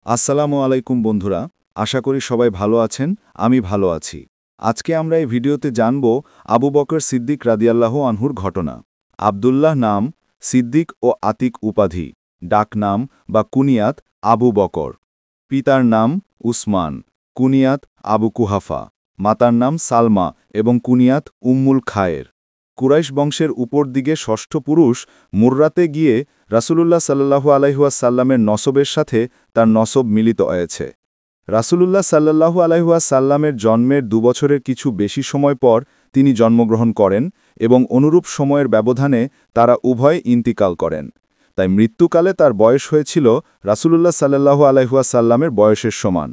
আসসালামু আলাইকুম বন্ধুরা, আশা করি সবাই ভালো আছেন। আমি ভালো আছি। আজকে আমরা এই ভিডিওতে জানব আবু বকর সিদ্দিক রাদিয়াল্লাহু আনহুর ঘটনা। আব্দুল্লাহ নাম, সিদ্দিক ও আতিক উপাধি, ডাক নাম বা কুনিয়াত আবু বকর। পিতার নাম উসমান, কুনিয়াত আবু কুহাফা। মাতার নাম সালমা এবং কুনিয়াত উম্মুল খায়ের। কুরাইশ বংশের উপর দিকে ষষ্ঠ পুরুষ মুররাতে গিয়ে রাসূলুল্লাহ সাল্লাল্লাহু আলাইহি ওয়াসাল্লামের নসবের সাথে তার নসব মিলিত হয়েছে। রাসূলুল্লাহ সাল্লাল্লাহু আলাইহি ওয়াসাল্লামের জন্মের দুবছরের কিছু বেশি সময় পর তিনি জন্মগ্রহণ করেন এবং অনুরূপ সময়ের ব্যবধানে তারা উভয়ে ইন্তিকাল করেন। তাই মৃত্যুকালে তার বয়স হয়েছিল রাসূলুল্লাহ সাল্লাল্লাহু আলাইহি ওয়াসাল্লামের বয়সের সমান।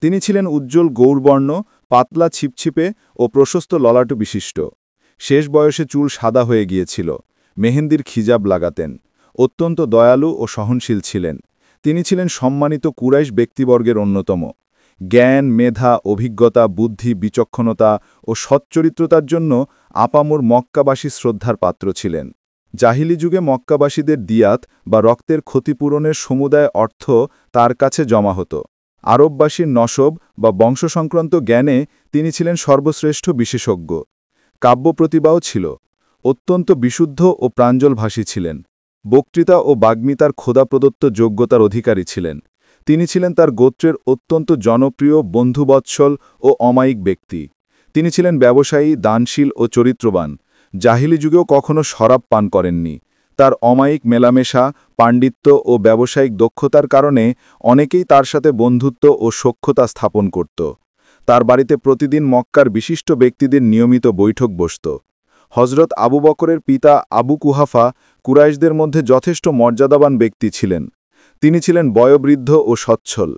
তিনি ছিলেন উজ্জ্বল গৌরবর্ণ, পাতলা ছিপছিপে ও প্রশস্ত ললাটু বিশিষ্ট। শেষ বয়সে চুল সাদা হয়ে গিয়েছিল। মেহেন্দির খিজাব লাগাতেন। অত্যন্ত দয়ালু ও সহনশীল ছিলেন। তিনি ছিলেন সম্মানিত কুরাইশ ব্যক্তিবর্গের অন্যতম। জ্ঞান, মেধা, অভিজ্ঞতা, বুদ্ধি, বিচক্ষণতা ও সচ্চরিত্রতার জন্য আপামর মক্কাবাসী শ্রদ্ধার পাত্র ছিলেন। জাহিলি যুগে মক্কাবাসীদের দিয়াত বা রক্তের ক্ষতিপূরণের সমুদায় অর্থ তার কাছে জমা হতো। আরববাসীর নসব বা বংশসংক্রান্ত জ্ঞানে তিনি ছিলেন সর্বশ্রেষ্ঠ বিশেষজ্ঞ। কাব্য প্রতিভাও ছিল। অত্যন্ত বিশুদ্ধ ও প্রাঞ্জলভাষী ছিলেন। বক্তৃতা ও বাগ্মিতার খোদা প্রদত্ত যোগ্যতার অধিকারী ছিলেন। তিনি ছিলেন তার গোত্রের অত্যন্ত জনপ্রিয়, বন্ধুবৎসল ও অমায়িক ব্যক্তি। তিনি ছিলেন ব্যবসায়ী, দানশীল ও চরিত্রবান। জাহিলি যুগেও কখনো শরাব পান করেননি। তার অমায়িক মেলামেশা, পাণ্ডিত্য ও ব্যবসায়িক দক্ষতার কারণে অনেকেই তার সাথে বন্ধুত্ব ও সখ্যতা স্থাপন করত। তার বাড়িতে প্রতিদিন মক্কার বিশিষ্ট ব্যক্তিদের নিয়মিত বৈঠক বসত। হজরত আবু বকরের পিতা আবু কুহাফা কুরাইশদের মধ্যে যথেষ্ট মর্যাদাবান ব্যক্তি ছিলেন। তিনি ছিলেন বয়োবৃদ্ধ ও সচ্ছল।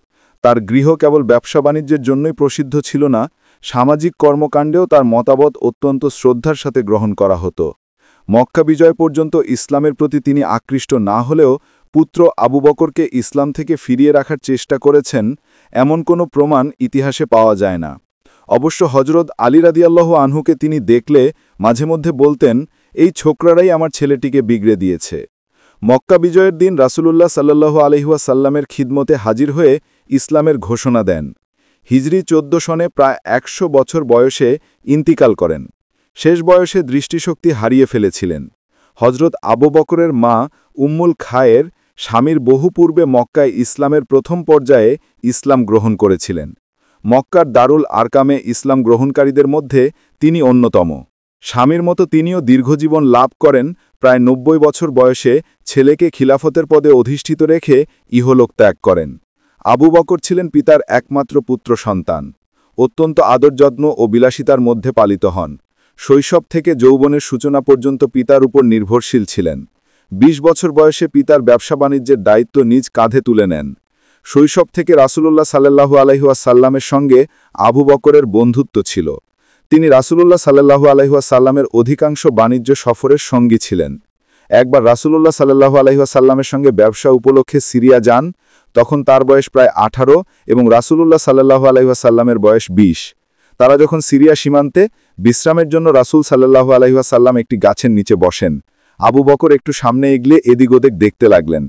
তার গৃহ কেবল ব্যবসা বাণিজ্যের জন্যই প্রসিদ্ধ ছিল না, সামাজিক কর্মকাণ্ডেও তার মতামত অত্যন্ত শ্রদ্ধার সাথে গ্রহণ করা হতো। মক্কা বিজয় পর্যন্ত ইসলামের প্রতি তিনি আকৃষ্ট না হলেও পুত্র আবু বকরকে ইসলাম থেকে ফিরিয়ে রাখার চেষ্টা করেছেন, এমন কোনো প্রমাণ ইতিহাসে পাওয়া যায় না। অবশ্য হজরত আলী রাদিয়াল্লাহু আনহুকে তিনি দেখলে মাঝে মধ্যে বলতেন, এই ছোকরারাই আমার ছেলেটিকে বিগড়ে দিয়েছে। মক্কা বিজয়ের দিন রাসূলুল্লাহ সাল্লাল্লাহু আলাইহি ওয়াসাল্লামের খিদমতে হাজির হয়ে ইসলামের ঘোষণা দেন। হিজরি 14 সনে প্রায় 100 বছর বয়সে ইন্তিকাল করেন। শেষ বয়সে দৃষ্টিশক্তি হারিয়ে ফেলেছিলেন। হজরত আবু বকরের মা উম্মুল খায়ের স্বামীর বহু পূর্বে মক্কায় ইসলামের প্রথম পর্যায়ে ইসলাম গ্রহণ করেছিলেন। মক্কার দারুল আরকামে ইসলাম গ্রহণকারীদের মধ্যে তিনি অন্যতম। স্বামীর মতো তিনিও দীর্ঘজীবন লাভ করেন। প্রায় 90 বছর বয়সে ছেলেকে খিলাফতের পদে অধিষ্ঠিত রেখে ইহলোক ত্যাগ করেন। আবু বকর ছিলেন পিতার একমাত্র পুত্র সন্তান। অত্যন্ত আদর যত্ন ও বিলাসিতার মধ্যে পালিত হন। শৈশব থেকে যৌবনের সূচনা পর্যন্ত পিতার উপর নির্ভরশীল ছিলেন। 20 বছর বয়সে পিতার ব্যবসা বাণিজ্যের দায়িত্ব নিজ কাঁধে তুলে নেন। শৈশব থেকে রাসূলুল্লাহ সাল্লাল্লাহু আলাইহি ওয়াসাল্লামের সঙ্গে আবু বকরের বন্ধুত্ব ছিল। তিনি রাসূলুল্লাহ সাল্লাল্লাহু আলাইহি ওয়াসাল্লামের অধিকাংশ বাণিজ্য সফরের সঙ্গী ছিলেন। একবার রাসূলুল্লাহ সাল্লাল্লাহু আলাইহি ওয়াসাল্লামের সঙ্গে ব্যবসা উপলক্ষে সিরিয়া যান। তখন তার বয়স প্রায় 18 এবং রাসূলুল্লাহ সাল্লাল্লাহু আলাইহি ওয়াসাল্লামের বয়স 20। তারা যখন সিরিয়া সীমান্তে বিশ্রামের জন্য রাসূল সাল্লাল্লাহু আলাইহি ওয়াসাল্লাম একটি গাছের নিচে বসেন। আবু বকর একটু সামনে এগিয়ে এদিক ওদিক দেখতে লাগলেন।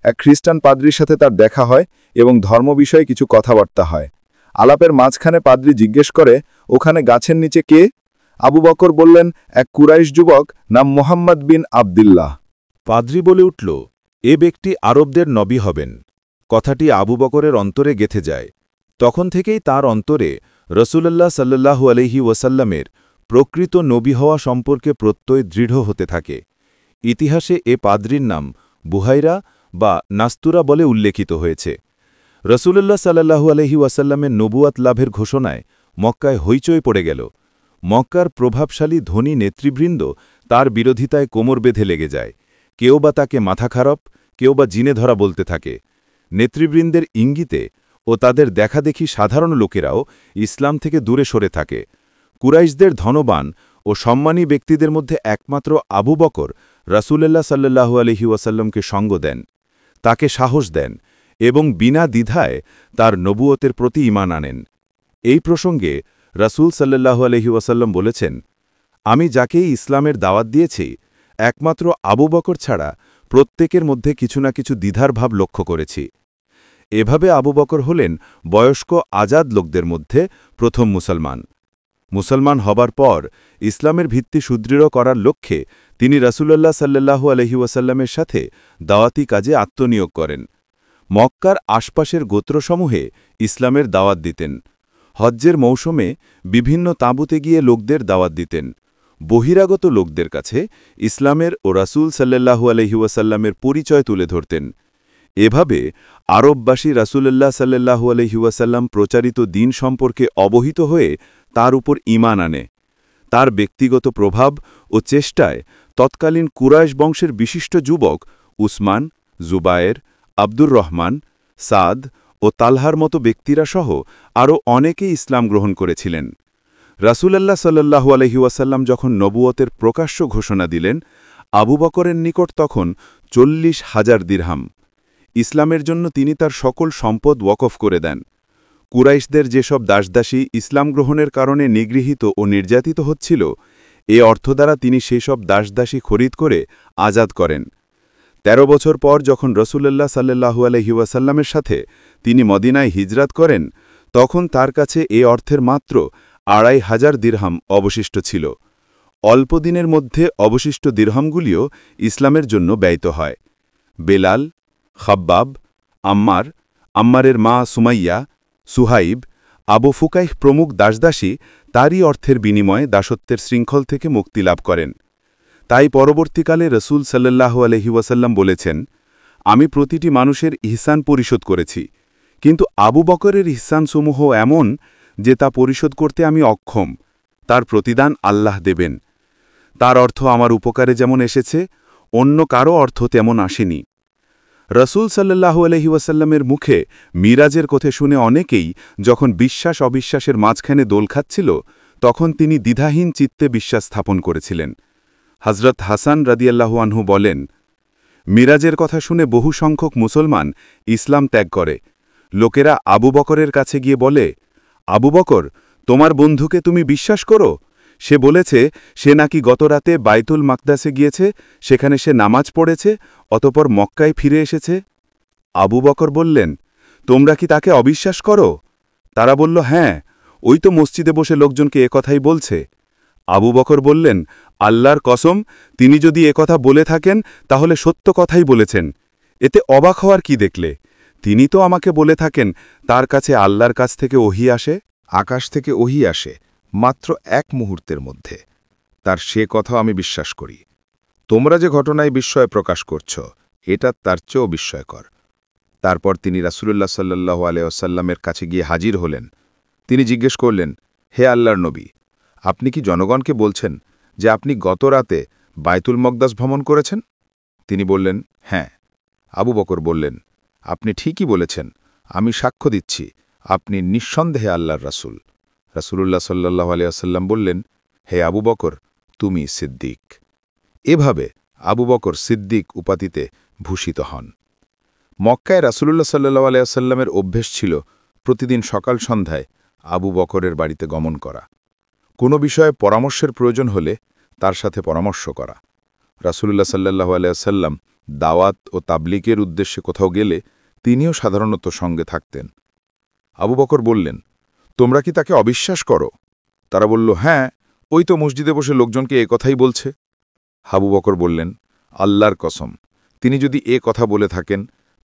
এক খ্রিস্টান পাদ্রীর সাথে তার দেখা হয় এবং ধর্ম বিষয়ে কিছু কথাবার্তা হয়। আলাপের মাঝখানে পাদ্রী জিজ্ঞেস করে, ওখানে গাছের নিচে কে? আবু বকর বললেন, এক কুরাইশ যুবক, নাম মুহাম্মদ বিন আবদুল্লাহ। পাদ্রী বলে উঠল, এ ব্যক্তি আরবদের নবী হবেন। কথাটি আবু বকরের অন্তরে গেঁথে যায়। তখন থেকেই তার অন্তরে রসূলুল্লাহ সাল্লাল্লাহু আলাইহি ওয়াসাল্লামের প্রকৃত নবী হওয়া সম্পর্কে প্রত্যয় দৃঢ় হতে থাকে। ইতিহাসে এ পাদ্রীর নাম বুহাইরা বা নাস্তুরা বলে উল্লেখিত হয়েছে। রসূলুল্লাহ সাল্লাল্লাহু আলাইহি ওয়াসাল্লামের নবুয়াত লাভের ঘোষণায় মক্কায় হইচই পড়ে গেল। মক্কার প্রভাবশালী ধনী নেতৃবৃন্দ তার বিরোধিতায় কোমর বেঁধে লেগে যায়। কেউ বা তাকে মাথা খারাপ, কেউ বা জিনে ধরা বলতে থাকে। নেতৃবৃন্দের ইঙ্গিতে ও তাদের দেখাদেখি সাধারণ লোকেরাও ইসলাম থেকে দূরে সরে থাকে। কুরাইশদের ধনবান ও সম্মানী ব্যক্তিদের মধ্যে একমাত্র আবু বকর রাসূলুল্লাহ সাল্লাল্লাহু আলাইহি ওয়াসাল্লামকে সঙ্গ দেন, তাকে সাহস দেন এবং বিনা দ্বিধায় তার নবুয়তের প্রতি ঈমান আনেন। এই প্রসঙ্গে রাসূল সাল্লাল্লাহু আলাইহি ওয়াসাল্লাম বলেছেন, আমি যাকেই ইসলামের দাওয়াত দিয়েছি, একমাত্র আবু বকর ছাড়া প্রত্যেকের মধ্যে কিছু না কিছু দ্বিধার ভাব লক্ষ্য করেছি। এভাবে আবু বকর হলেন বয়স্ক আজাদ লোকদের মধ্যে প্রথম মুসলমান হবার পর ইসলামের ভিত্তি সুদৃঢ় করার লক্ষ্যে তিনি রাসূলুল্লাহ সাল্লাল্লাহু আলাইহি ওয়াসাল্লামের সাথে দাওয়াতি কাজে আত্মনিয়োগ করেন। মক্কার আশপাশের গোত্রসমূহে ইসলামের দাওয়াত দিতেন। হজ্জের মৌসুমে বিভিন্ন তাঁবুতে গিয়ে লোকদের দাওয়াত দিতেন। বহিরাগত লোকদের কাছে ইসলামের ও রাসূল সাল্লাল্লাহু আলাইহি ওয়াসাল্লামের পরিচয় তুলে ধরতেন। এভাবে আরববাসী রাসূলুল্লাহ সাল্লাল্লাহু আলাইহি ওয়াসাল্লাম প্রচারিত দ্বীন সম্পর্কে অবহিত হয়ে তার উপর ঈমান আনে। তার ব্যক্তিগত প্রভাব ও চেষ্টায় তৎকালীন কুরাইশ বংশের বিশিষ্ট যুবক উসমান, জুবায়ের, আব্দুর রহমান, সাদ ও তালহার মতো ব্যক্তিরা সহ আরও অনেকেই ইসলাম গ্রহণ করেছিলেন। রাসূলুল্লাহ সাল্লাল্লাহু আলাইহি ওয়াসাল্লাম যখন নবুয়তের প্রকাশ্য ঘোষণা দিলেন, আবু বকরের নিকট তখন 40,000 দিরহাম। ইসলামের জন্য তিনি তার সকল সম্পদ ওয়াকফ করে দেন। কুরাইশদের যেসব দাসদাসী ইসলাম গ্রহণের কারণে নিগৃহীত ও নির্যাতিত হচ্ছিল, এ অর্থ দ্বারা তিনি সেসব দাসদাসী খরিদ করে আজাদ করেন। ১৩ বছর পর যখন রাসূলুল্লাহ সাল্লাল্লাহু আলাইহি ওয়াসাল্লামের সাথে তিনি মদিনায় হিজরাত করেন, তখন তার কাছে এ অর্থের মাত্র ২,৫০০ দিরহাম অবশিষ্ট ছিল। অল্প দিনের মধ্যে অবশিষ্ট দিরহামগুলিও ইসলামের জন্য ব্যয়িত হয়। বেলাল, খাব্বাব, আম্মারের মা সুমাইয়া, সুহাইব, আবু ফুকাইহ প্রমুখ দাসদাসী তারই অর্থের বিনিময়ে দাসত্বের শৃঙ্খল থেকে মুক্তি লাভ করেন। তাই পরবর্তীকালে রাসূল সাল্লাল্লাহু আলাইহি ওয়াসাল্লাম বলেছেন, আমি প্রতিটি মানুষের ইহসান পরিশোধ করেছি, কিন্তু আবু বকরের ইহসানসমূহ এমন যে তা পরিশোধ করতে আমি অক্ষম। তার প্রতিদান আল্লাহ দেবেন। তার অর্থ আমার উপকারে যেমন এসেছে, অন্য কারো অর্থ তেমন আসেনি। রাসূল সাল্লাল্লাহু আলাইহি ওয়াসাল্লামের মুখে মিরাজের কথা শুনে অনেকেই যখন বিশ্বাস অবিশ্বাসের মাঝখানে দোল খাচ্ছিল, তখন তিনি দ্বিধাহীন চিত্তে বিশ্বাস স্থাপন করেছিলেন। হযরত হাসান রাদিয়াল্লাহু আনহু বলেন, মিরাজের কথা শুনে বহু সংখ্যক মুসলমান ইসলাম ত্যাগ করে। লোকেরা আবু বকরের কাছে গিয়ে বলে, আবু বকর, তোমার বন্ধুকে তুমি বিশ্বাস করো? সে বলেছে সে নাকি গত রাতে বাইতুল মাকদাসে গিয়েছে, সেখানে সে নামাজ পড়েছে, অতপর মক্কায় ফিরে এসেছে। আবু বকর বললেন, তোমরা কি তাকে অবিশ্বাস করো? তারা বলল, হ্যাঁ, ওই তো মসজিদে বসে লোকজনকে একথাই বলছে। আবু বকর বললেন, আল্লাহর কসম, তিনি যদি একথা বলে থাকেন তাহলে সত্য কথাই বলেছেন। এতে অবাক হওয়ার কি দেখলে? তিনি তো আমাকে বলে থাকেন তার কাছে আল্লাহর কাছ থেকে ওহী আসে। আকাশ থেকে ওহী আসে মাত্র এক মুহূর্তের মধ্যে। তার সে কথা আমি বিশ্বাস করি। তোমরা যে ঘটনায় বিস্ময় প্রকাশ করছ, এটা তার চেয়েও বিস্ময়কর। তারপর তিনি রাসূলুল্লাহ সাল্লাল্লাহু আলাইহি ওয়াসাল্লামের কাছে গিয়ে হাজির হলেন। তিনি জিজ্ঞেস করলেন, হে আল্লাহর নবী, আপনি কি জনগণকে বলছেন যে আপনি গত রাতে বাইতুল মকদাস ভ্রমণ করেছেন? তিনি বললেন, হ্যাঁ। আবু বকর বললেন, আপনি ঠিকই বলেছেন। আমি সাক্ষ্য দিচ্ছি আপনি নিঃসন্দেহে আল্লাহর রাসূল। রাসূলুল্লাহ সাল্লাল্লাহু আলাইহি ওয়াসাল্লাম বললেন, হে আবু বকর, তুমি সিদ্দিক। এভাবে আবু বকর সিদ্দিক উপাধিতে ভূষিত হন। মক্কায় রাসূলুল্লাহ সাল্লাল্লাহু আলাইহি ওয়াসাল্লামের অভ্যেস ছিল প্রতিদিন সকাল সন্ধ্যায় আবু বকরের বাড়িতে গমন করা। কোনো বিষয়ে পরামর্শের প্রয়োজন হলে তার সাথে পরামর্শ করা। রাসূলুল্লাহ সাল্লাল্লাহু আলাইহি ওয়াসাল্লাম দাওয়াত ও তাবলীগের উদ্দেশ্যে কোথাও গেলে তিনিও সাধারণত সঙ্গে থাকতেন। আবু বকর বললেন, তোমরা কি তাকে অবিশ্বাস করো? তারা বলল, হ্যাঁ, ওই তো মসজিদে বসে লোকজনকে এ কথাই বলছে। আবু বকর বললেন, আল্লাহর কসম, তিনি যদি এ কথা বলে থাকেন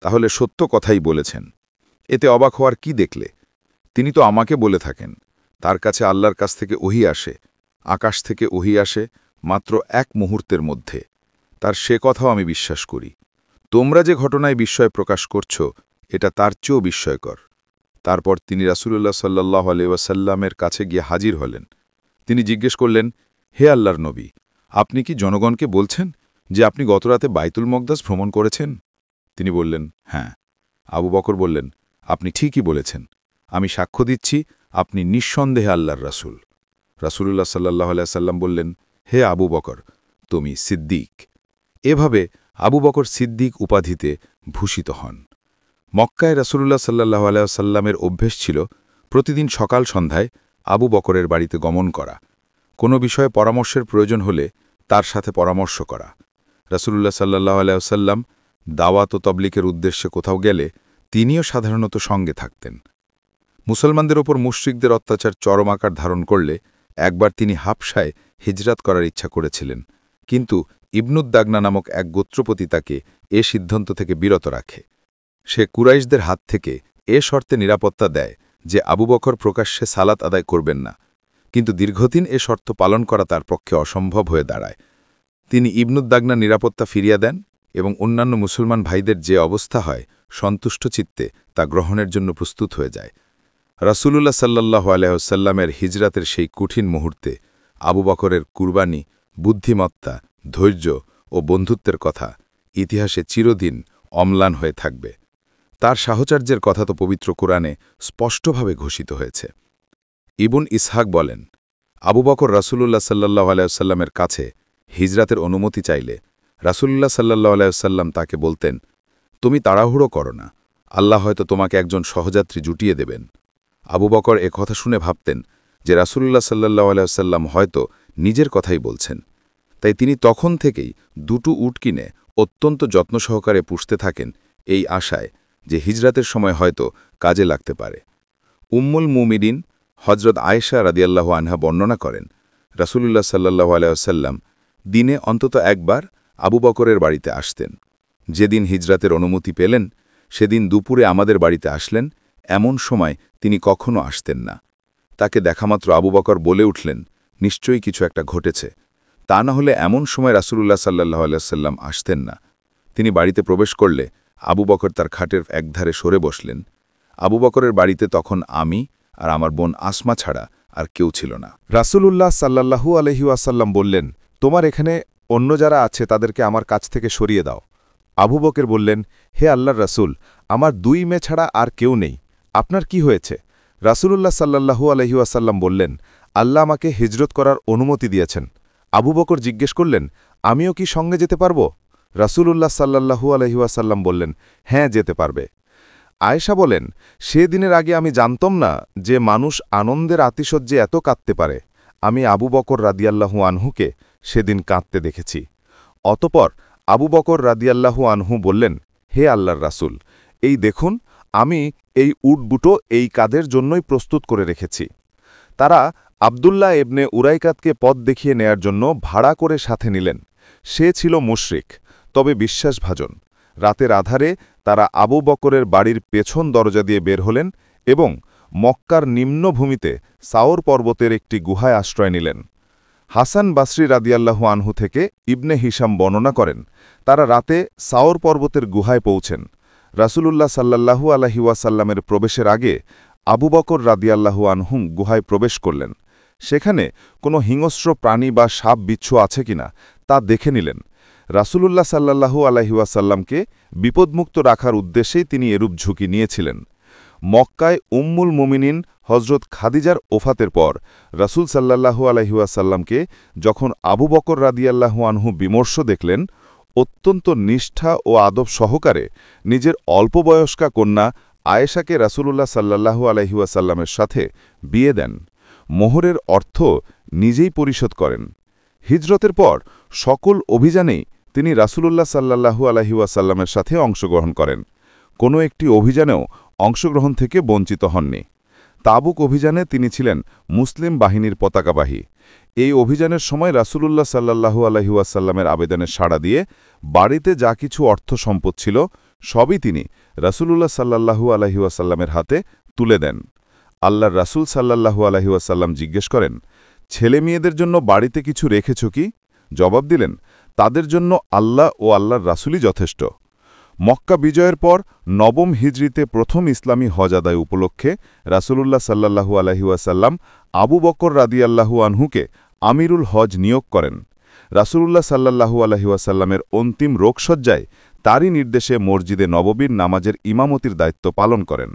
তাহলে সত্য কথাই বলেছেন। এতে অবাক হওয়ার কি দেখলে? তিনি তো আমাকে বলে থাকেন তার কাছে আল্লাহর কাছ থেকে ওহী আসে, আকাশ থেকে ওহী আসে মাত্র এক মুহূর্তের মধ্যে। তার সে কথাও আমি বিশ্বাস করি। তোমরা যে ঘটনায় বিস্ময় প্রকাশ করছ, এটা তার চেয়েও বিস্ময়কর। তারপর তিনি রাসূলুল্লাহ সাল্লাল্লাহু আলাইহি ওয়াসাল্লামের কাছে গিয়ে হাজির হলেন। তিনি জিজ্ঞেস করলেন, হে আল্লাহর নবী, আপনি কি জনগণকে বলছেন যে আপনি গতরাতে বাইতুল মকদাস ভ্রমণ করেছেন? তিনি বললেন, হ্যাঁ। আবু বকর বললেন, আপনি ঠিকই বলেছেন। আমি সাক্ষ্য দিচ্ছি আপনি নিঃসন্দেহে আল্লাহর রাসূল। রাসূলুল্লাহ সাল্লাল্লাহু আলাইহি ওয়াসাল্লাম বললেন, হে আবু বকর, তুমি সিদ্দিক। এভাবে আবু বকর সিদ্দিক উপাধিতে ভূষিত হন। মক্কায় রাসূলুল্লাহ সাল্লাল্লাহু আলাইহি ওয়াসাল্লামের অভ্যেস ছিল প্রতিদিন সকাল সন্ধ্যায় আবু বকরের বাড়িতে গমন করা। কোনো বিষয়ে পরামর্শের প্রয়োজন হলে তার সাথে পরামর্শ করা। রাসূলুল্লাহ সাল্লাল্লাহু আলাইহি ওয়াসাল্লাম দাওয়াত ও তাবলীগের উদ্দেশ্যে কোথাও গেলে তিনিও সাধারণত সঙ্গে থাকতেন। মুসলমানদের ওপর মুশরিকদের অত্যাচার চরম আকার ধারণ করলে একবার তিনি হাবশায় হিজরাত করার ইচ্ছা করেছিলেন, কিন্তু ইবনুদ্দাগনা নামক এক গোত্রপতি তাকে এ সিদ্ধান্ত থেকে বিরত রাখে। সে কুরাইশদের হাত থেকে এ শর্তে নিরাপত্তা দেয় যে আবু বকর প্রকাশ্যে সালাত আদায় করবেন না, কিন্তু দীর্ঘদিন এ শর্ত পালন করা তার পক্ষে অসম্ভব হয়ে দাঁড়ায়। তিনি ইবনুদ্দাগনা নিরাপত্তা ফিরিয়ে দেন এবং অন্যান্য মুসলমান ভাইদের যে অবস্থা হয় সন্তুষ্ট চিত্তে তা গ্রহণের জন্য প্রস্তুত হয়ে যায়। রাসূলুল্লাহ সাল্লাল্লাহু আলাইহি ওয়াসাল্লামের হিজরাতের সেই কঠিন মুহূর্তে আবু বকরের কুরবানি, বুদ্ধিমত্তা, ধৈর্য ও বন্ধুত্বের কথা ইতিহাসে চিরদিন অম্লান হয়ে থাকবে। তার সাহচর্যের কথা তো পবিত্র কোরআনে স্পষ্টভাবে ঘোষিত হয়েছে। ইবন ইসহাক বলেন, আবু বকর রাসূলুল্লাহ সাল্লাল্লাহু আলাইহি ওয়াসাল্লামের কাছে হিজরাতের অনুমতি চাইলে রাসূলুল্লাহ সাল্লাল্লাহু আলাইহি ওয়াসাল্লাম তাকে বলতেন, তুমি তাড়াহুড়ো করো না, আল্লাহ হয়তো তোমাকে একজন সহযাত্রী জুটিয়ে দেবেন। আবু বকর এ কথা শুনে ভাবতেন যে রাসূলুল্লাহ সাল্লাল্লাহু আলাইহি ওয়াসাল্লাম হয়তো নিজের কথাই বলছেন। তাই তিনি তখন থেকেই দুটো উট কিনে অত্যন্ত যত্ন সহকারে পুষতে থাকেন, এই আশায় যে হিজরাতের সময় হয়তো কাজে লাগতে পারে। উম্মুল মুমিনিন হজরত আয়েশা রাদিয়াল্লাহু আনহা বর্ণনা করেন, রাসূলুল্লাহ সাল্লাল্লাহু আলাইহি ওয়াসাল্লাম দিনে অন্তত একবার আবু বকরের বাড়িতে আসতেন। যেদিন হিজরাতের অনুমতি পেলেন সেদিন দুপুরে আমাদের বাড়িতে আসলেন, এমন সময় তিনি কখনো আসতেন না। তাকে দেখামাত্র আবু বকর বলে উঠলেন, নিশ্চয়ই কিছু একটা ঘটেছে। তা না হলে এমন সময় রাসূলুল্লাহ সাল্লাল্লাহু আলাইহি ওয়াসাল্লাম আসতেন না। তিনি বাড়িতে প্রবেশ করলে আবু বকর তার খাটের একধারে সরে বসলেন। আবু বকরের বাড়িতে তখন আমি আর আমার বোন আসমা ছাড়া আর কেউ ছিল না। রাসূলুল্লাহ সাল্লাল্লাহু আলাইহি ওয়াসাল্লাম বললেন, তোমার এখানে অন্য যারা আছে তাদেরকে আমার কাছ থেকে সরিয়ে দাও। আবু বকর বললেন, হে আল্লাহর রাসূল, আমার 2 মেয়ে ছাড়া আর কেউ নেই, আপনার কি হয়েছে? রাসূলুল্লাহ সাল্লাল্লাহু আলাইহি ওয়াসাল্লাম বললেন, আল্লাহ আমাকে হিজরত করার অনুমতি দিয়েছেন। আবু বকর জিজ্ঞেস করলেন, আমিও কি সঙ্গে যেতে পারব? রাসূলুল্লাহ সাল্লাল্লাহু আলাইহি ওয়াসাল্লাম বললেন, হ্যাঁ, যেতে পারবে। আয়েশা বলেন, সে দিনের আগে আমি জানতাম না যে মানুষ আনন্দের আতিশয্যে এত কাঁদতে পারে। আমি আবু বকর রাদিয়াল্লাহু আনহুকে সেদিন কাঁদতে দেখেছি। অতপর আবু বকর রাদিয়াল্লাহু আনহু বললেন, হে আল্লাহর রাসূল, এই দেখুন, আমি এই উটবুটো এই কাদের জন্যই প্রস্তুত করে রেখেছি। তারা আবদুল্লাহ ইবনে উরাইকাতকে পথ দেখিয়ে নেয়ার জন্য ভাড়া করে সাথে নিলেন। সে ছিল মুশরিক, তবে বিশ্বাসভাজন। রাতের আধারে তারা আবু বকরের বাড়ির পেছন দরজা দিয়ে বের হলেন এবং মক্কার নিম্নভূমিতে সাওর পর্বতের একটি গুহায় আশ্রয় নিলেন। হাসান বাসরি রাদিয়াল্লাহু আনহু থেকে ইবনে হিশাম বর্ণনা করেন, তারা রাতে সাওর পর্বতের গুহায় পৌঁছেন। রাসূলুল্লাহ সাল্লাল্লাহু আলাইহি ওয়াসাল্লামের প্রবেশের আগে আবু বকর রাদিয়াল্লাহু আনহু গুহায় প্রবেশ করলেন। সেখানে কোনো হিংস্র প্রাণী বা সাপ বিচ্ছু আছে কিনা তা দেখে নিলেন। রাসূলুল্লাহ সাল্লাল্লাহু আলাইহি ওয়াসাল্লামকে বিপদমুক্ত রাখার উদ্দেশ্যেই তিনি এরূপ ঝুঁকি নিয়েছিলেন। মক্কায় উম্মুল মুমিনিন হজরত খাদিজার ওফাতের পর রাসূল সাল্লাল্লাহু আলাইহি ওয়াসাল্লামকে যখন আবু বকর রাদিয়াল্লাহু আনহু বিমর্ষ দেখলেন, অত্যন্ত নিষ্ঠা ও আদব সহকারে নিজের অল্পবয়স্কা কন্যা আয়েশাকে রাসূলুল্লাহ সাল্লাল্লাহু আলাইহি ওয়াসাল্লামের সাথে বিয়ে দেন। মোহরের অর্থ নিজেই পরিশোধ করেন। হিজরতের পর সকল অভিযানেই তিনি রাসূলুল্লাহ সাল্লাল্লাহু আলাইহি ওয়াসাল্লামের সাথে অংশগ্রহণ করেন। কোনো একটি অভিযানেও অংশগ্রহণ থেকে বঞ্চিত হননি। তাবুক অভিযানে তিনি ছিলেন মুসলিম বাহিনীর পতাকাবাহী। এই অভিযানের সময় রাসূলুল্লাহ সাল্লাল্লাহু আলাইহি ওয়াসাল্লামের আবেদনে সাড়া দিয়ে বাড়িতে যা কিছু অর্থ সম্পদ ছিল সবই তিনি রাসূলুল্লাহ সাল্লাল্লাহু আলাইহি ওয়াসাল্লামের হাতে তুলে দেন। আল্লাহর রাসূল সাল্লাল্লাহু আলাইহি ওয়াসাল্লাম জিজ্ঞেস করেন, ছেলে মেয়েদের জন্য বাড়িতে কিছু রেখেছ কি? জবাব দিলেন, তাদের জন্য আল্লাহ ও আল্লাহর রাসূলই যথেষ্ট। মক্কা বিজয়ের পর নবম হিজরিতে প্রথম ইসলামী হজ আদায় উপলক্ষে রাসূলুল্লাহ সাল্লাল্লাহু আলাইহি ওয়াসাল্লাম আবু বকর রাদিয়াল্লাহু আনহুকে আমিরুল হজ নিয়োগ করেন। রাসূলুল্লাহ সাল্লাল্লাহু আলাইহি ওয়াসাল্লামের অন্তিম রোগশয্যায় তারই নির্দেশে মসজিদে নববীর নামাজের ইমামতির দায়িত্ব পালন করেন।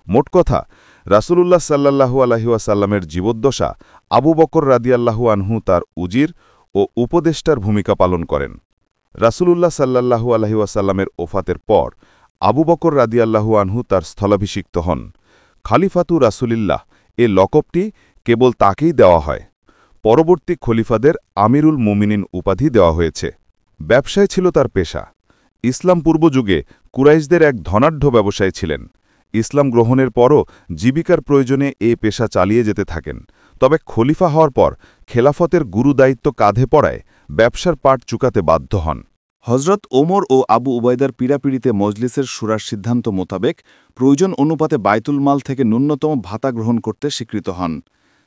মোট কথা, রাসূলুল্লাহ সাল্লাল্লাহু আলাইহি ওয়াসাল্লামের জীবদ্দশা আবু বকর রাদিয়াল্লাহু আনহু তার উজির ও উপদেষ্টার ভূমিকা পালন করেন। রাসূলুল্লাহ সাল্লাল্লাহু আলাইহি ওয়াসাল্লামের ওফাতের পর আবু বকর রাদিয়াল্লাহু আনহু তার স্থলাভিষিক্ত হন। খালিফাতু রাসূলিল্লাহ এ লকবটি কেবল তাকেই দেওয়া হয়। পরবর্তী খলিফাদের আমিরুল মুমিনিন উপাধি দেওয়া হয়েছে। ব্যবসায় ছিল তার পেশা। ইসলাম পূর্ব যুগে কুরাইশদের এক ধনাঢ্য ব্যবসায়ী ছিলেন। ইসলাম গ্রহণের পরও জীবিকার প্রয়োজনে এ পেশা চালিয়ে যেতে থাকেন। তবে খলিফা হওয়ার পর খেলাফতের গুরু দায়িত্ব কাঁধে পড়ায় ব্যবসার পাট চুকাতে বাধ্য হন। হজরত ওমর ও আবু উবায়দার পীড়াপিড়িতে মজলিসের শুরার সিদ্ধান্ত মোতাবেক প্রয়োজন অনুপাতে বাইতুল মাল থেকে ন্যূনতম ভাতা গ্রহণ করতে স্বীকৃত হন,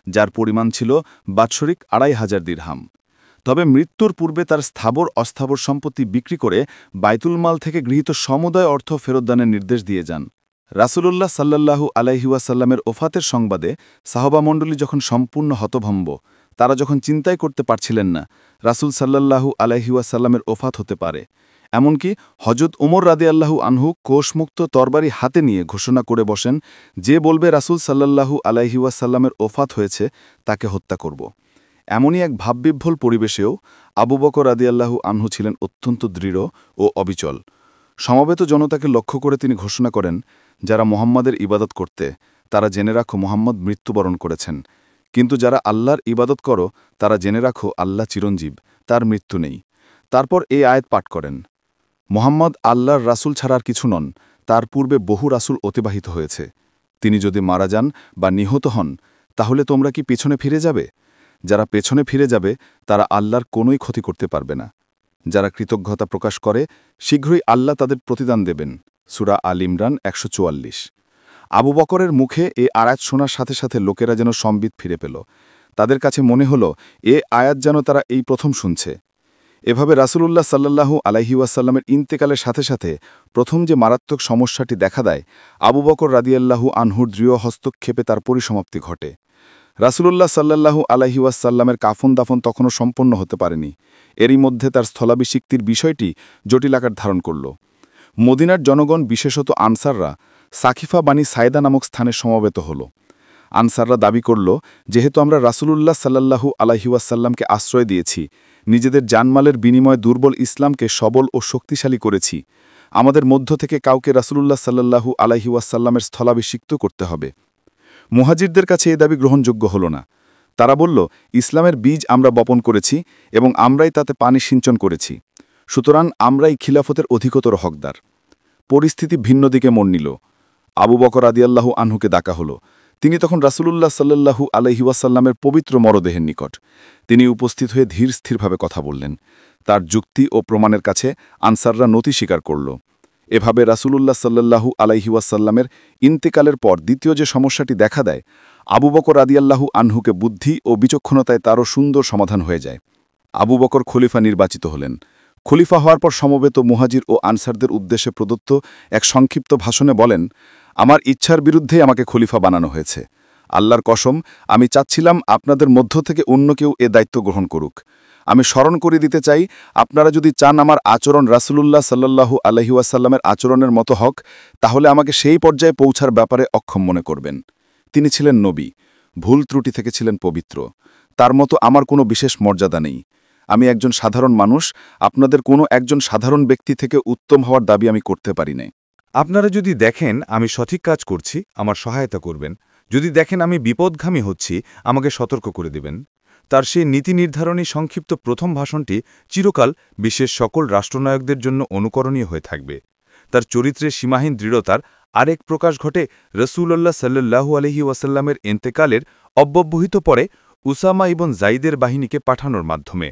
যার পরিমাণ ছিল বাৎসরিক ২৫০০ দিরহাম। তবে মৃত্যুর পূর্বে তার স্থাবর অস্থাবর সম্পত্তি বিক্রি করে বাইতুল মাল থেকে গৃহীত সমুদয় অর্থ ফেরতদানের নির্দেশ দিয়ে যান। রাসূলুল্লাহ সাল্লাল্লাহু আলাইহি ওয়াসাল্লামের ওফাতের সংবাদে সাহাবামণ্ডলী যখন সম্পূর্ণ হতভম্ব, তারা যখন চিন্তাই করতে পারছিলেন না রাসূল সাল্লাল্লাহু আলাইহি ওয়াসাল্লামের ওফাত হতে পারে, এমনকি হযরত ওমর রাদিয়াল্লাহু আনহু কোষমুক্ত তরবারি হাতে নিয়ে ঘোষণা করে বসেন, যে বলবে রাসূল সাল্লাল্লাহু আলাইহি ওয়াসাল্লামের ওফাত হয়েছে তাকে হত্যা করব। এমনই এক ভাববিহ্বল পরিবেশেও আবু বকর রাদিয়াল্লাহু আনহু ছিলেন অত্যন্ত দৃঢ় ও অবিচল। সমবেত জনতাকে লক্ষ্য করে তিনি ঘোষণা করেন, যারা মুহাম্মাদের ইবাদত করতে, তারা জেনে রাখো মুহাম্মদ মৃত্যুবরণ করেছেন, কিন্তু যারা আল্লাহর ইবাদত করো তারা জেনে রাখো আল্লাহ চিরঞ্জীব, তার মৃত্যু নেই। তারপর এই আয়াত পাঠ করেন, মুহাম্মদ আল্লাহর রাসূল ছাড়ার কিছু নন, তার পূর্বে বহু রাসূল অতিবাহিত হয়েছে। তিনি যদি মারা যান বা নিহত হন তাহলে তোমরা কি পেছনে ফিরে যাবে? যারা পেছনে ফিরে যাবে তারা আল্লাহর কোনোই ক্ষতি করতে পারবে না। যারা কৃতজ্ঞতা প্রকাশ করে শীঘ্রই আল্লাহ তাদের প্রতিদান দেবেন। সূরা আল ইমরান ১৪৪। আবু বকরের মুখে এ আয়াত শোনার সাথে সাথে লোকেরা যেন সম্বিত ফিরে পেল। তাদের কাছে মনে হল এ আয়াত যেন তারা এই প্রথম শুনছে। এভাবে রাসূলুল্লাহ সাল্লাল্লাহু আলাইহি ওয়াসাল্লামের ইন্তেকালের সাথে সাথে প্রথম যে মারাত্মক সমস্যাটি দেখা দেয়, আবু বকর রাদিয়াল্লাহু আনহুর দৃঢ় হস্তক্ষেপে তার পরিসমাপ্তি ঘটে। রাসূলুল্লাহ সাল্লাল্লাহু আলাইহি ওয়াসাল্লামের কাফন দাফন তখনও সম্পন্ন হতে পারেনি। এরই মধ্যে তার স্থলাভিষিক্তির বিষয়টি জটিল আকার ধারণ করল। মদিনার জনগণ, বিশেষত আনসাররা সাকিফা বানি সায়দা নামক স্থানে সমবেত হল। আনসাররা দাবি করল, যেহেতু আমরা রাসূলুল্লাহ সাল্লাল্লাহু আলাইহি ওয়াসাল্লামকে আশ্রয় দিয়েছি, নিজেদের জানমালের বিনিময়ে দুর্বল ইসলামকে সবল ও শক্তিশালী করেছি, আমাদের মধ্য থেকে কাউকে রাসূলুল্লাহ সাল্লাল্লাহু আলাইহি ওয়াসাল্লামের স্থলাভিষিক্ত করতে হবে। মুহাজিরদের কাছে এ দাবি গ্রহণযোগ্য হল না। তারা বলল, ইসলামের বীজ আমরা বপন করেছি এবং আমরাই তাতে পানি সিঞ্চন করেছি, সুতরাং আমরাই খিলাফতের অধিকতর হকদার। পরিস্থিতি ভিন্ন দিকে মোড় নিল। আবু বকর রাদিয়াল্লাহু আনহুকে ডাকা হল। তিনি তখন রাসূলুল্লাহ সাল্লাল্লাহু আলাইহি ওয়াসাল্লামের পবিত্র মরদেহের নিকট। তিনি উপস্থিত হয়ে ধীর স্থিরভাবে কথা বললেন। তার যুক্তি ও প্রমাণের কাছে আনসাররা নতি স্বীকার করল। এভাবে রাসূলুল্লাহ সাল্লাল্লাহু আলাইহি ওয়াসাল্লামের ইন্তেকালের পর দ্বিতীয় যে সমস্যাটি দেখা দেয়, আবু বকর রাদিয়াল্লাহু আনহুকে বুদ্ধি ও বিচক্ষণতায় তারও সুন্দর সমাধান হয়ে যায়। আবু বকর খলিফা নির্বাচিত হলেন। খলিফা হওয়ার পর সমবেত মুহাজির ও আনসারদের উদ্দেশ্যে প্রদত্ত এক সংক্ষিপ্ত ভাষণে বলেন, আমার ইচ্ছার বিরুদ্ধেই আমাকে খলিফা বানানো হয়েছে। আল্লাহর কসম, আমি চাচ্ছিলাম আপনাদের মধ্য থেকে অন্য কেউ এ দায়িত্ব গ্রহণ করুক। আমি স্মরণ করে দিতে চাই, আপনারা যদি চান আমার আচরণ রাসূলুল্লাহ সাল্লাল্লাহু আলাইহি ওয়াসাল্লামের আচরণের মতো হক, তাহলে আমাকে সেই পর্যায়ে পৌঁছার ব্যাপারে অক্ষম মনে করবেন। তিনি ছিলেন নবী, ভুল ত্রুটি থেকে ছিলেন পবিত্র। তার মতো আমার কোনো বিশেষ মর্যাদা নেই। আমি একজন সাধারণ মানুষ, আপনাদের কোনো একজন সাধারণ ব্যক্তি থেকে উত্তম হওয়ার দাবি আমি করতে পারি না। আপনারা যদি দেখেন আমি সঠিক কাজ করছি, আমার সহায়তা করবেন। যদি দেখেন আমি বিপদগামী হচ্ছি, আমাকে সতর্ক করে দেবেন। তার সেই নীতি নির্ধারণী সংক্ষিপ্ত প্রথম ভাষণটি চিরকাল বিশ্বের সকল রাষ্ট্রনায়কদের জন্য অনুকরণীয় হয়ে থাকবে। তার চরিত্রের সীমাহীন দৃঢ়তার আরেক প্রকাশ ঘটে রাসূলুল্লাহ সাল্লাল্লাহু আলাইহি ওয়াসাল্লামের ইন্তেকালের অব্যবহিত পরে উসামা ইবন যায়েদের বাহিনীকে পাঠানোর মাধ্যমে।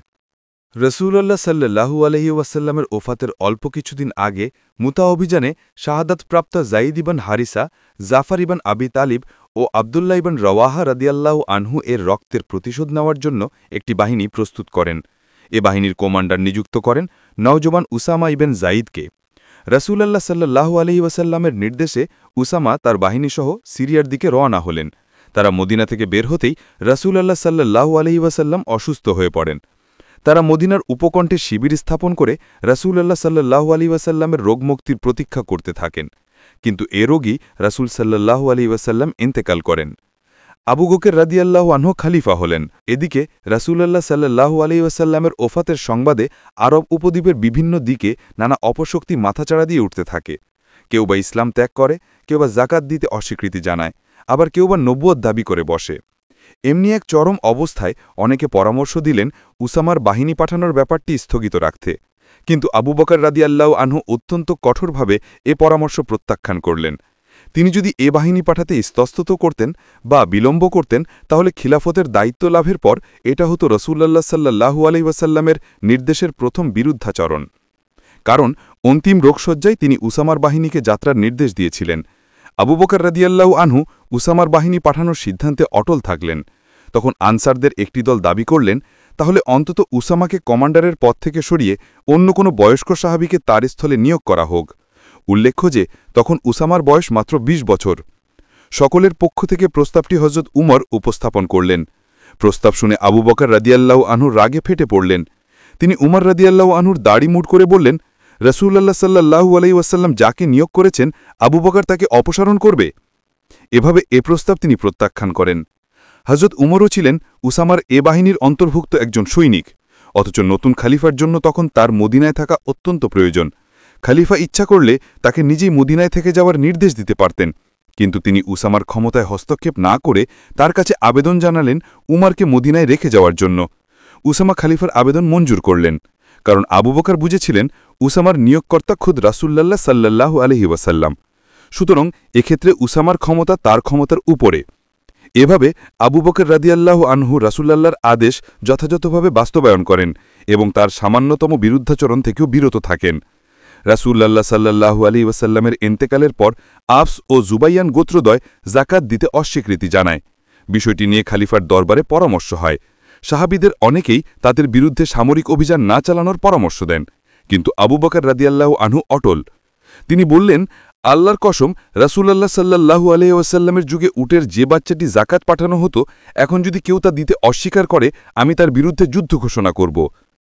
রাসূলুল্লাহ সাল্লাল্লাহু আলাইহি ওয়াসাল্লামের ওফাতের অল্প কিছুদিন আগে মুতা অভিযানে শাহাদাতপ্রাপ্ত যায়েদ ইবন হারিসা, জাফর ইবন আবি তালিব ও আবদুল্লাহ ইবন রওয়াহা রাদিয়াল্লাহু আনহু এর রক্তের প্রতিশোধ নেওয়ার জন্য একটি বাহিনী প্রস্তুত করেন। এ বাহিনীর কমান্ডার নিযুক্ত করেন নওজোয়ান উসামা ইবন যায়েদকে। রাসূলুল্লাহ সাল্লাল্লাহু আলাইহি ওয়াসাল্লামের নির্দেশে উসামা তার বাহিনীসহ সিরিয়ার দিকে রওনা হলেন। তারা মদিনা থেকে বের হতেই রাসূলুল্লাহ সাল্লাল্লাহু আলাইহি ওয়াসাল্লাম অসুস্থ হয়ে পড়েন। তারা মদিনার উপকণ্ঠে শিবির স্থাপন করে রাসূলুল্লাহ সাল্লাল্লাহু আলাইহি ওয়াসাল্লামের রোগমুক্তির প্রতীক্ষা করতে থাকেন। কিন্তু এ রোগী রাসূল সাল্লাল্লাহু আলাইহি ওয়াসাল্লাম ইন্তেকাল করেন। আবু বকর রাদিয়াল্লাহু আনহু খলিফা হলেন। এদিকে রাসূলুল্লাহ সাল্লাল্লাহু আলাইহি ওয়াসাল্লামের ওফাতের সংবাদে আরব উপদ্বীপের বিভিন্ন দিকে নানা অপশক্তি মাথাচাড়া দিয়ে উঠতে থাকে। কেউ বা ইসলাম ত্যাগ করে, কেউ বা যাকাত দিতে অস্বীকৃতি জানায়, আবার কেউ বা নবুয়ত দাবি করে বসে। এমনি এক চরম অবস্থায় অনেকে পরামর্শ দিলেন উসামার বাহিনী পাঠানোর ব্যাপারটি স্থগিত রাখতে। কিন্তু আবু বকর রাদিয়াল্লাহু আনহু অত্যন্ত কঠোরভাবে এ পরামর্শ প্রত্যাখ্যান করলেন। তিনি যদি এ বাহিনী পাঠাতে ইস্তস্তত করতেন বা বিলম্ব করতেন তাহলে খিলাফতের দায়িত্ব লাভের পর এটা হতো রাসূলুল্লাহ সাল্লাল্লাহু আলাইহি ওয়াসাল্লামের নির্দেশের প্রথম বিরুদ্ধাচরণ। কারণ অন্তিম রোগশয্যায় তিনি উসামার বাহিনীকে যাত্রার নির্দেশ দিয়েছিলেন। আবু বকর রাদিয়াল্লাহু আনহু উসামার বাহিনী পাঠানোর সিদ্ধান্তে অটল থাকলেন। তখন আনসারদের একটি দল দাবি করলেন, তাহলে অন্তত উসামাকে কমান্ডারের পদ থেকে সরিয়ে অন্য কোনো বয়স্ক সাহাবীকে তার স্থলে নিয়োগ করা হোক। উল্লেখ্য যে তখন উসামার বয়স মাত্র ২০ বছর। সকলের পক্ষ থেকে প্রস্তাবটি হযরত উমর উপস্থাপন করলেন। প্রস্তাব শুনে আবু বকর রাদিয়াল্লাহু আনহু রাগে ফেটে পড়লেন। তিনি উমর রাদিয়াল্লাহু আনহুর দাড়ি মুঠ করে বললেন, রাসূলুল্লাহ সাল্লাল্লাহু আলাইহি ওয়াসাল্লাম যাকে নিয়োগ করেছেন আবু বকর তাকে অপসারণ করবে। এভাবে এ প্রস্তাব তিনি প্রত্যাখ্যান করেন। হযরত উমরও ছিলেন উসামার এ বাহিনীর অন্তর্ভুক্ত একজন সৈনিক, অথচ নতুন খলিফার জন্য তখন তার মদিনায় থাকা অত্যন্ত প্রয়োজন। খলিফা ইচ্ছা করলে তাকে নিজেই মদিনায় থেকে যাওয়ার নির্দেশ দিতে পারতেন, কিন্তু তিনি উসামার ক্ষমতায় হস্তক্ষেপ না করে তার কাছে আবেদন জানালেন উমারকে মদিনায় রেখে যাওয়ার জন্য। উসামা খলিফার আবেদন মঞ্জুর করলেন, কারণ আবু বকর বুঝেছিলেন উসামার নিয়োগকর্তা খুদ রাসূলুল্লাহ সাল্লাল্লাহু আলাইহি ওয়াসাল্লাম। সুতরাং এক্ষেত্রে উসামার ক্ষমতা তার ক্ষমতার উপরে। এভাবে আবু বকর রাদিয়াল্লাহু আনহু রাসূলুল্লাহর আদেশ যথাযথভাবে বাস্তবায়ন করেন এবং তার সামান্যতম বিরুদ্ধাচরণ থেকেও বিরত থাকেন। রাসূলুল্লাহ সাল্লাল্লাহু আলাইহি ওয়াসাল্লামের ইন্তেকালের পর আবস ও জুবাইয়ান গোত্রদ্বয় যাকাত দিতে অস্বীকৃতি জানায়। বিষয়টি নিয়ে খলিফার দরবারে পরামর্শ হয়। সাহাবীদের অনেকেই তাদের বিরুদ্ধে সামরিক অভিযান না চালানোর পরামর্শ দেন, কিন্তু আবু বকর রাদিয়াল্লাহু আনহু অটল। তিনি বললেন, আল্লাহর কসম, রাসূলুল্লাহ সাল্লাল্লাহু আলাইহি ওয়াসাল্লামের যুগে উটের যে বাচ্চাটি যাকাত পাঠানো হতো, এখন যদি কেউ তা দিতে অস্বীকার করে আমি তার বিরুদ্ধে যুদ্ধ ঘোষণা করব।